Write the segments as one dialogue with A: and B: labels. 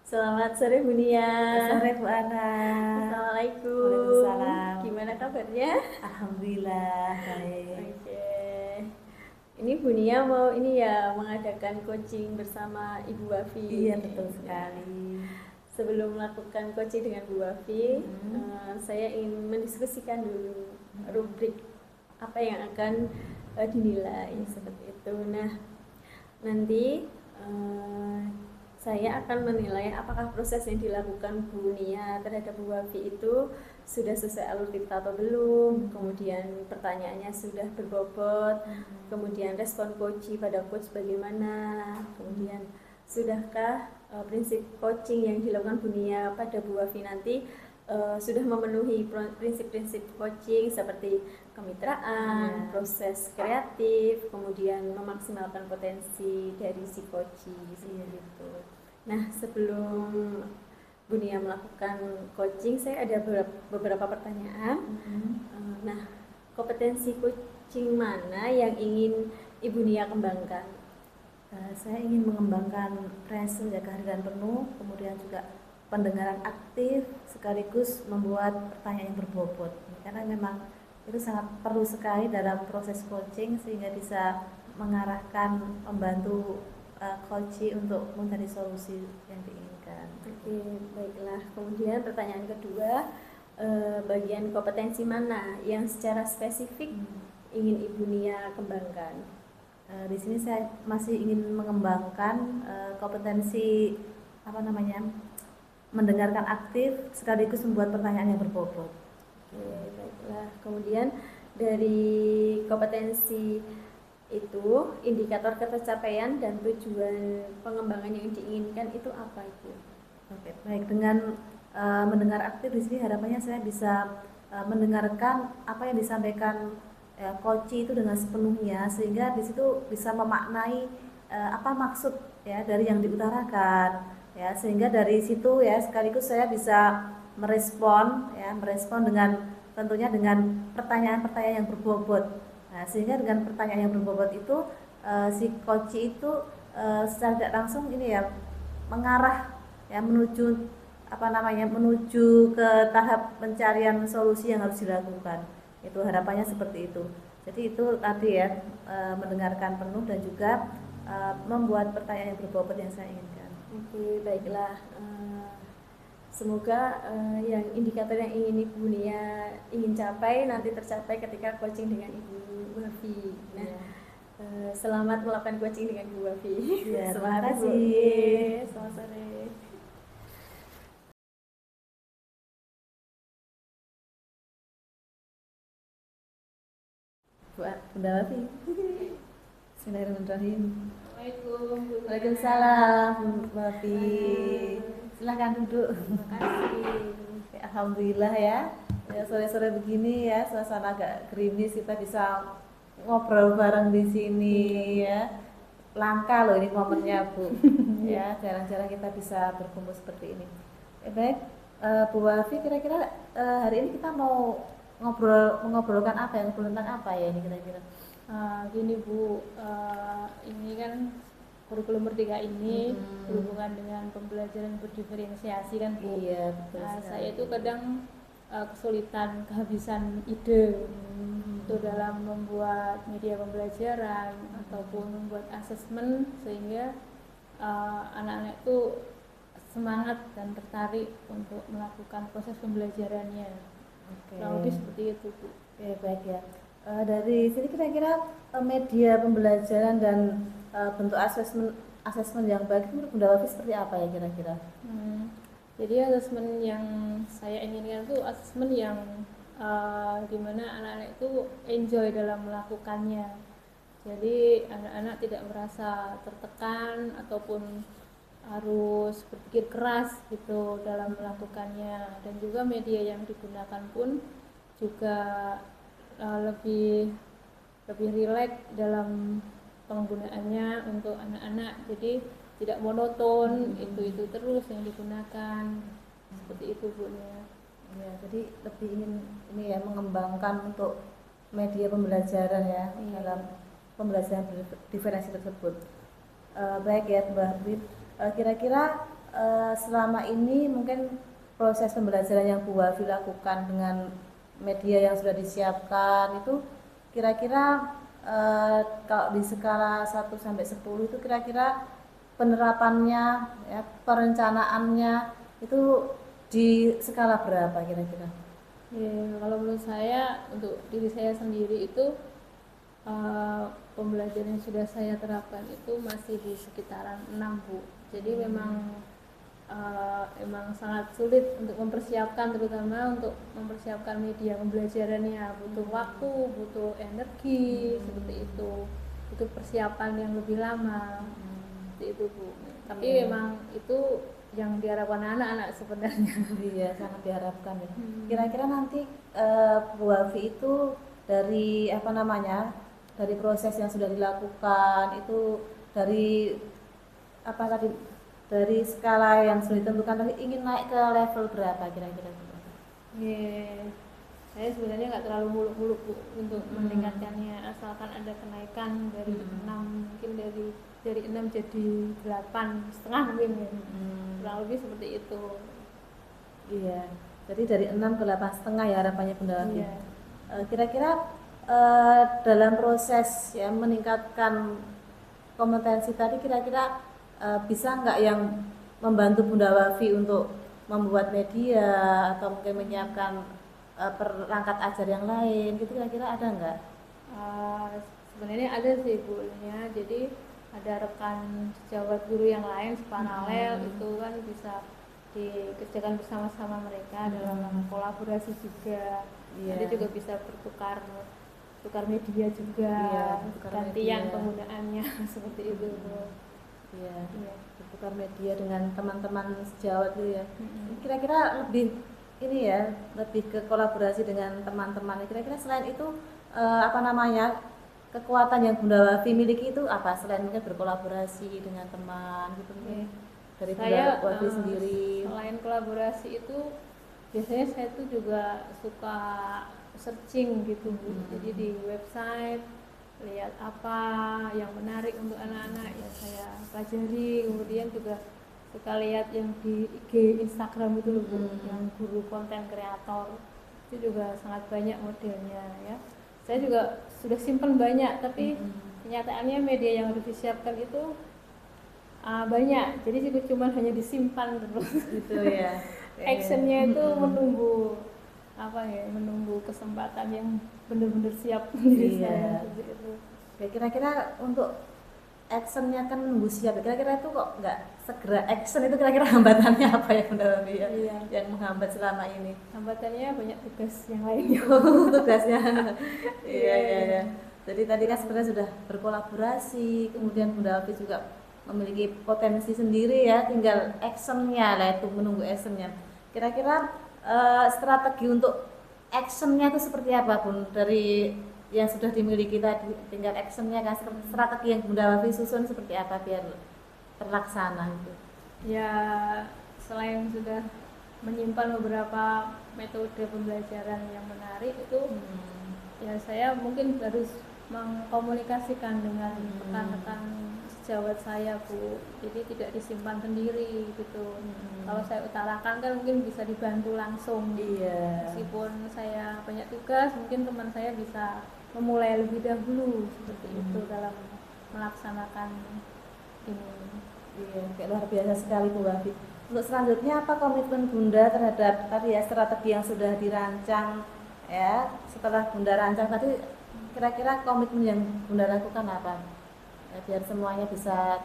A: Selamat sore Bu Nia.
B: Sore Bu Ana.
A: Assalamualaikum.
B: Waalaikumsalam.
A: Gimana kabarnya?
B: Alhamdulillah baik.
A: Oke. Ini Bu Nia mau mengadakan coaching bersama Ibu Wafi.
B: Iya betul sekali.
A: Sebelum melakukan coaching dengan Bu Wafi, saya ingin mendiskusikan dulu rubrik apa yang akan dinilai seperti itu. Nah, nanti saya akan menilai apakah proses yang dilakukan Bu Nia terhadap Bu Wafi itu sudah sesuai alur kita atau belum, kemudian pertanyaannya sudah berbobot, kemudian respon coach pada coach bagaimana, kemudian sudahkah prinsip coaching yang dilakukan Bu Nia pada Bu Wafi nanti sudah memenuhi prinsip-prinsip coaching seperti kemitraan, proses kreatif, kemudian memaksimalkan potensi dari si coach gitu. Nah, sebelum Bu Nia melakukan coaching, saya ada beberapa pertanyaan. Nah, kompetensi coaching mana yang ingin Ibu Nia kembangkan?
B: Saya ingin mengembangkan presence ya, kehadiran penuh, kemudian juga pendengaran aktif sekaligus membuat pertanyaan yang berbobot. Karena memang itu sangat perlu sekali dalam proses coaching sehingga bisa mengarahkan, membantu coach untuk mencari solusi yang diinginkan.
A: Oke, baiklah. Kemudian pertanyaan kedua, bagian kompetensi mana yang secara spesifik ingin Ibu Nia kembangkan?
B: Di sini saya masih ingin mengembangkan kompetensi mendengarkan aktif sekaligus membuat pertanyaan yang berbobot.
A: Oke, baiklah. Kemudian dari kompetensi itu, indikator ketercapaian dan tujuan pengembangan yang diinginkan itu apa itu?
B: Oke, baik. Dengan mendengar aktif di sini harapannya saya bisa mendengarkan apa yang disampaikan coach itu dengan sepenuhnya, sehingga di situ bisa memaknai apa maksud ya dari yang diutarakan ya, sehingga dari situ ya sekaligus saya bisa merespon dengan tentunya dengan pertanyaan-pertanyaan yang berbobot. Nah, sehingga dengan pertanyaan yang berbobot itu si coach itu secara tidak langsung ini ya mengarah ya menuju menuju ke tahap pencarian solusi yang harus dilakukan. Itu harapannya seperti itu. Jadi itu tadi ya mendengarkan penuh dan juga membuat pertanyaan yang berbobot yang saya inginkan.
A: Oke, baiklah. Semoga yang indikator yang ingin Ibu Nia ingin capai nanti tercapai ketika coaching dengan Ibu Wafi. Nah, selamat melakukan coaching dengan Ibu Wafi.
B: Ya,
A: terima
B: kasih.
A: Selamat sore.
B: Bunda Wafi. Bismillahirrahmanirrahim.
A: Waalaikumsalam,
B: Bu Wafi. Silahkan duduk.
A: Terima kasih.
B: Alhamdulillah ya. Sore-sore begini ya, suasana agak gerimis, kita bisa ngobrol bareng di sini ya. Langka loh ini momennya Bu. Ya, jarang-jarang kita bisa berkumpul seperti ini. Baik, Bu Wafi, kira-kira hari ini kita mau mengobrolkan apa ya? Ngobrol tentang apa ya ini kira-kira?
C: Gini Bu, ini kan kurikulum Merdeka ini berhubungan dengan pembelajaran berdiferensiasi kan Bu.
B: Iya, betul
C: Saya itu kadang kesulitan, kehabisan ide itu dalam membuat media pembelajaran ataupun membuat asesmen sehingga anak-anak itu semangat dan tertarik untuk melakukan proses pembelajarannya. Kurang lebih seperti itu Bu.
B: Oke, baik ya. Dari sini kira-kira media pembelajaran dan bentuk asesmen yang baik itu menurut Bunda Wafi seperti apa ya kira-kira?
C: Jadi asesmen yang saya inginkan itu asesmen yang dimana anak-anak itu enjoy dalam melakukannya. Jadi anak-anak tidak merasa tertekan ataupun harus berpikir keras gitu dalam melakukannya, dan juga media yang digunakan pun juga lebih rileks dalam penggunaannya untuk anak-anak, jadi tidak monoton itu terus yang digunakan seperti itu Bu ya.
B: Ya, jadi lebih ingin ini ya mengembangkan untuk media pembelajaran ya dalam pembelajaran diferensi tersebut. Baik ya Mbak Bib, kira-kira selama ini mungkin proses pembelajaran yang Bu Wafi lakukan dengan media yang sudah disiapkan itu kira-kira kalau di skala 1 sampai 10 itu kira-kira penerapannya ya, perencanaannya itu di skala berapa kira-kira?
C: Ya, kalau menurut saya untuk diri saya sendiri itu pembelajaran yang sudah saya terapkan itu masih di sekitaran 6 Bu. Jadi emang sangat sulit untuk mempersiapkan, terutama untuk mempersiapkan media pembelajarannya, butuh waktu, butuh energi, seperti itu, butuh persiapan yang lebih lama, seperti itu Bu. Tapi memang itu yang diharapkan anak-anak sebenarnya.
B: Iya, sangat diharapkan ya. Kira-kira nanti Bu Wafi itu dari apa namanya, dari proses yang sudah dilakukan itu dari apa tadi, dari skala yang sudah ditentukan tadi ingin naik ke level berapa kira-kira?
C: Yeah. Saya sebenarnya nggak terlalu muluk-muluk Bu untuk meningkatkannya, asalkan ada kenaikan dari 6, mungkin dari 6 jadi 8,5 mungkin ya. Kurang lebih seperti itu.
B: Iya, jadi dari 6 ke 8,5 ya harapannya Bunda Wafi.
C: Iya.
B: Kira-kira dalam proses ya meningkatkan kompetensi tadi kira-kira bisa nggak yang membantu Bunda Wafi untuk membuat media atau mungkin menyiapkan perangkat ajar yang lain gitu, kira-kira ada nggak?
C: Sebenarnya ada sih Bu ya. Jadi ada rekan sejawat guru yang lain separalel itu kan bisa dikerjakan bersama-sama mereka dalam kolaborasi juga. Ada juga bisa tukar media juga, gantian penggunaannya seperti itu Bu.
B: Iya. Bertukar media dengan teman-teman sejawat gitu ya. Kira-kira lebih ini ya, lebih ke kolaborasi dengan teman-teman. Kira-kira selain itu apa namanya, kekuatan yang Bunda Wafi miliki itu apa selain mungkin berkolaborasi dengan teman gitu mungkin dari Bunda Wafi sendiri?
C: Selain kolaborasi itu biasanya saya tuh juga suka searching gitu Bu. Jadi di website lihat apa yang menarik untuk anak-anak ya saya pelajari, kemudian juga suka lihat yang di IG Instagram itu loh Bu, yang guru konten kreator itu juga sangat banyak modelnya ya. Saya juga sudah simpan banyak, tapi kenyataannya media yang harus disiapkan itu banyak, jadi cuma hanya disimpan terus gitu ya. Actionnya itu menunggu menunggu kesempatan yang benar-benar siap diri saya seperti itu.
B: Kira-kira untuk actionnya kan nunggu siap, kira-kira itu kok nggak segera action itu, kira-kira hambatannya apa ya Bunda Wafi ya? Yang menghambat selama ini?
C: Hambatannya banyak tugas yang lainnya.
B: Tugasnya. Iya. Jadi tadi kan sebenarnya sudah berkolaborasi, kemudian Bunda Wafi juga memiliki potensi sendiri ya, tinggal actionnya lah, itu menunggu actionnya. Kira-kira strategi untuk actionnya itu seperti apa Bun, dari yang sudah dimiliki tadi, tinggal actionnya kan, strategi yang Bunda Wafi susun seperti apa biar terlaksana gitu?
C: Ya, selain sudah menyimpan beberapa metode pembelajaran yang menarik itu, ya saya mungkin harus mengkomunikasikan dengan rekan-rekan sejawat saya Bu, jadi tidak disimpan sendiri gitu. Kalau saya utarakan kan mungkin bisa dibantu langsung. Meskipun saya banyak tugas, mungkin teman saya bisa memulai lebih dahulu seperti itu dalam melaksanakan ini.
B: Kayak luar biasa sekali Bu Wafi. Untuk selanjutnya apa komitmen Bunda terhadap tadi ya strategi yang sudah dirancang ya? Setelah Bunda rancang tadi, kira-kira komitmen yang Bunda lakukan apa? Ya, biar semuanya bisa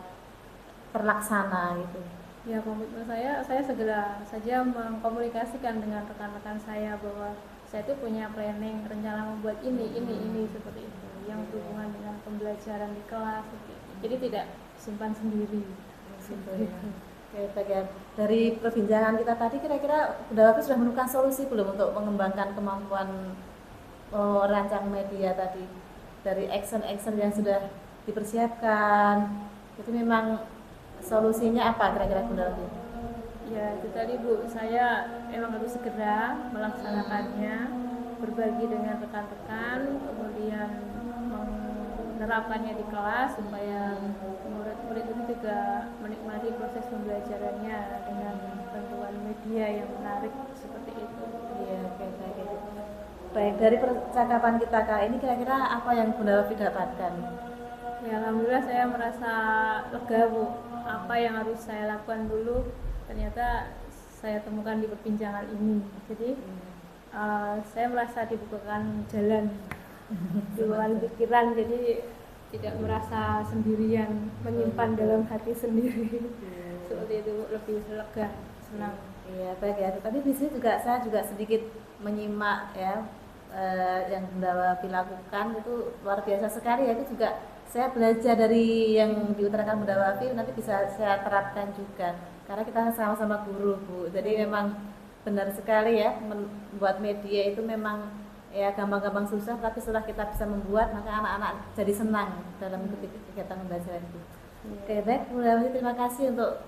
B: terlaksana gitu.
C: Ya, komitmen saya segera saja mengkomunikasikan dengan rekan-rekan saya bahwa saya itu punya planning, rencana membuat ini seperti itu, yang berhubungan dengan pembelajaran di kelas seperti itu. Jadi tidak simpan sendiri.
B: Oke, dari perbincangan kita tadi, kira-kira Bunda Wafi sudah menemukan solusi belum untuk mengembangkan kemampuan rancang media tadi? Dari action yang sudah dipersiapkan, itu memang solusinya apa kira-kira Bunda Wafi?
C: Ya itu tadi Bu, saya memang harus segera melaksanakannya, berbagi dengan rekan-rekan, kemudian menerapkannya di kelas supaya murid-murid itu juga menikmati proses pembelajarannya dengan bantuan media yang menarik seperti itu.
B: Iya, oke, baik. Baik, dari percakapan kita kali ini kira-kira apa yang Bunda Wafi dapatkan?
C: Ya, alhamdulillah saya merasa lega, Bu. Apa yang harus saya lakukan dulu ternyata saya temukan di perbincangan ini. Jadi saya merasa dibukakan jalan, dibukakan pikiran, jadi tidak merasa sendirian, menyimpan dalam hati sendiri. Seperti itu, lebih lega, senang.
B: Iya, baik ya. Tadi di sini juga saya juga sedikit menyimak ya, yang Bunda Wafi lakukan itu luar biasa sekali ya. Itu juga saya belajar dari yang diutarakan Bunda Wafi, nanti bisa saya terapkan juga karena kita sama-sama guru, Bu. Jadi memang benar sekali ya, membuat media itu memang ya gampang-gampang susah, tapi setelah kita bisa membuat maka anak-anak jadi senang dalam kegiatan pembelajaran itu. Oke, baik, Bunda Wafi, terima kasih untuk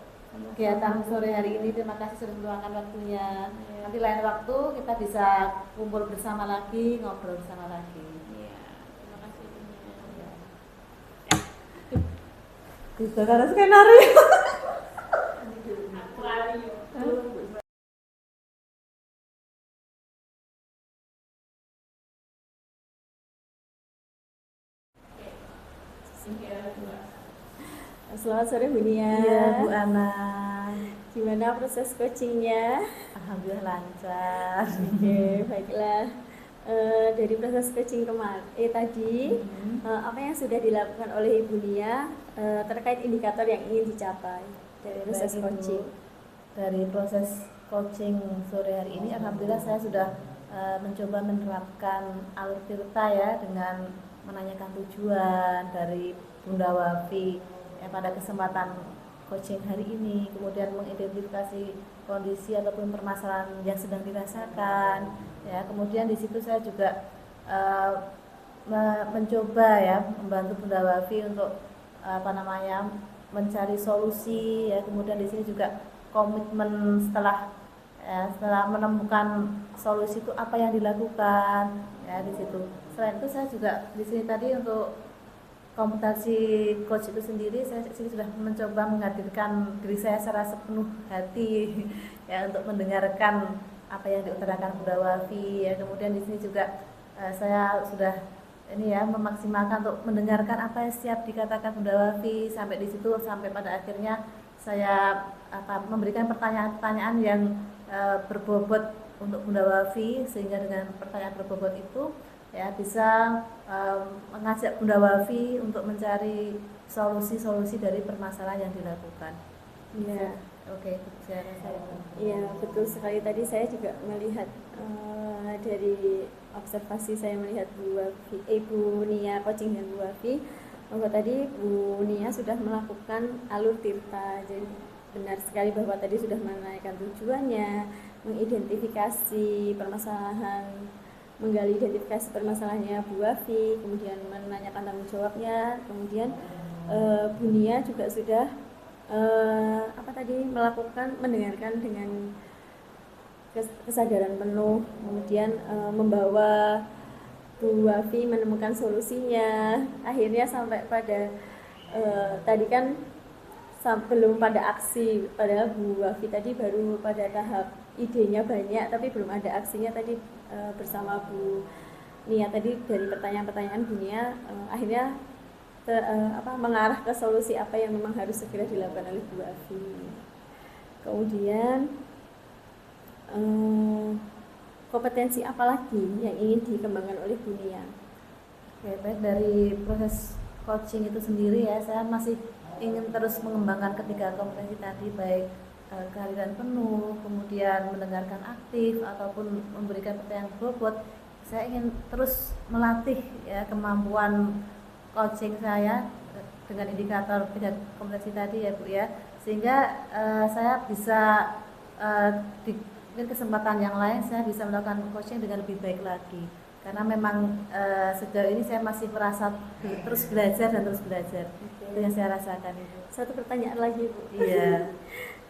B: kegiatan sore hari ini. Terima kasih sudah meluangkan waktunya. Nanti lain waktu kita bisa kumpul bersama lagi, ngobrol bersama lagi.
C: Iya, terima kasih.
B: Bisa karena skenario.
A: Selamat sore Bu Nia.
B: Iya, Bu Ana.
A: Gimana proses coachingnya?
B: Alhamdulillah lancar.
A: Oke, baiklah. Dari proses coaching tadi, apa yang sudah dilakukan oleh Ibu Nia terkait indikator yang ingin dicapai dari proses
B: Baik, Ibu.
A: coaching?
B: Dari proses coaching sore hari ini, alhamdulillah saya sudah mencoba menerapkan alur tirta ya, dengan menanyakan tujuan dari Bunda Wafi pada kesempatan coaching hari ini, kemudian mengidentifikasi kondisi ataupun permasalahan yang sedang dirasakan ya. Kemudian di situ saya juga mencoba ya membantu Bunda Wafi untuk mencari solusi ya. Kemudian di sini juga komitmen setelah menemukan solusi itu apa yang dilakukan ya di situ. Selain itu saya juga di sini tadi untuk komputasi coach itu sendiri, saya sini sudah mencoba menghadirkan diri saya secara sepenuh hati ya, untuk mendengarkan apa yang diutarakan Bunda Wafi ya. Kemudian di sini juga saya sudah ini ya memaksimalkan untuk mendengarkan apa yang siap dikatakan Bunda Wafi. Sampai di situ, sampai pada akhirnya saya memberikan pertanyaan-pertanyaan yang berbobot untuk Bunda Wafi, sehingga dengan pertanyaan berbobot itu ya bisa mengajak Bunda Wafi untuk mencari solusi-solusi dari permasalahan yang dilakukan.
A: Iya.
B: Oke, saya rasa itu.
A: Iya, betul sekali. Tadi saya juga melihat dari observasi saya melihat Bu Nia coaching dan Bu Wafi, bahwa tadi Bu Nia sudah melakukan alur tirta. Jadi benar sekali bahwa tadi sudah menanyakan tujuannya, mengidentifikasi permasalahan, menggali identifikasi permasalahannya Bu Wafi, kemudian menanyakan tanggung jawabnya, kemudian Bu Nia juga sudah melakukan mendengarkan dengan kesadaran penuh, kemudian membawa Bu Wafi menemukan solusinya. Akhirnya sampai pada tadi kan belum pada aksi, padahal Bu Wafi tadi baru pada tahap idenya banyak tapi belum ada aksinya. Tadi bersama Bu Nia tadi dari pertanyaan-pertanyaan Bu Nia akhirnya mengarah ke solusi apa yang memang harus segera dilakukan oleh Bu Wafi. Kemudian kompetensi apa lagi yang ingin dikembangkan oleh Bu Nia?
B: Oke, baik, dari proses coaching itu sendiri ya, saya masih ingin terus mengembangkan ketiga kompetensi tadi, baik kehadiran penuh, kemudian mendengarkan aktif ataupun memberikan pertanyaan bobot. Saya ingin terus melatih ya kemampuan coaching saya dengan indikator tiga kompetensi tadi ya Bu ya, sehingga saya bisa di kesempatan yang lain saya bisa melakukan coaching dengan lebih baik lagi, karena memang sejauh ini saya masih merasa terus belajar dan terus belajar. Itu yang saya rasakan itu.
A: Satu pertanyaan lagi Bu.
B: Iya.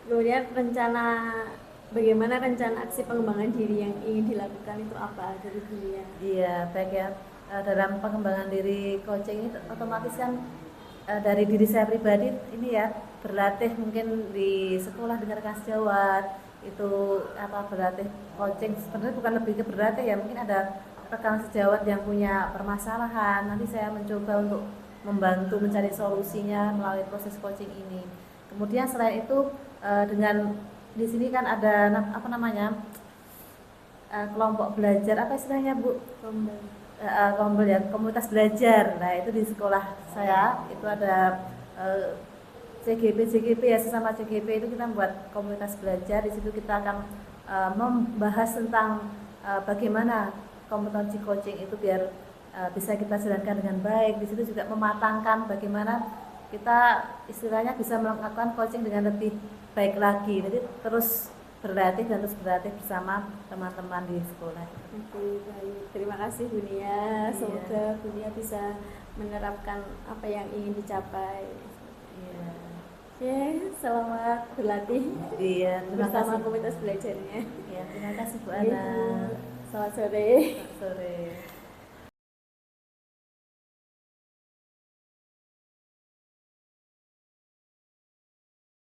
A: Kemudian bagaimana rencana aksi pengembangan diri yang ingin dilakukan itu apa dari Bu Nia?
B: Iya, baik ya. Dalam pengembangan diri coaching ini otomatis kan dari diri saya pribadi ini ya, berlatih mungkin di sekolah dengan rekan sejawat itu apa, berlatih coaching sebenarnya bukan lebih ke berlatih ya, mungkin ada rekan sejawat yang punya permasalahan, nanti saya mencoba untuk membantu mencari solusinya melalui proses coaching ini. Kemudian selain itu dengan di sini kan ada apa namanya, kelompok belajar, apa istilahnya Bu? Kelompok ya, komunitas belajar. Nah itu di sekolah saya itu ada CGP ya, sesama CGP itu kita membuat komunitas belajar. Di situ kita akan membahas tentang bagaimana kompetensi coaching itu biar bisa kita jalankan dengan baik. Di situ juga mematangkan bagaimana kita istilahnya bisa melakukan coaching dengan lebih baik lagi. Jadi terus berlatih dan terus berlatih bersama teman-teman di sekolah.
A: Oke, baik. Terima kasih Bu Nia. Semoga Bu Nia bisa menerapkan apa yang ingin dicapai.
B: Iya.
A: Oke, selamat berlatih
B: Iya, terima
A: bersama
B: kasih.
A: komunitas belajarnya.
B: Ya, terima kasih Bu
A: Iya,
B: Ana.
A: Bu. Selamat sore.
B: Selamat sore.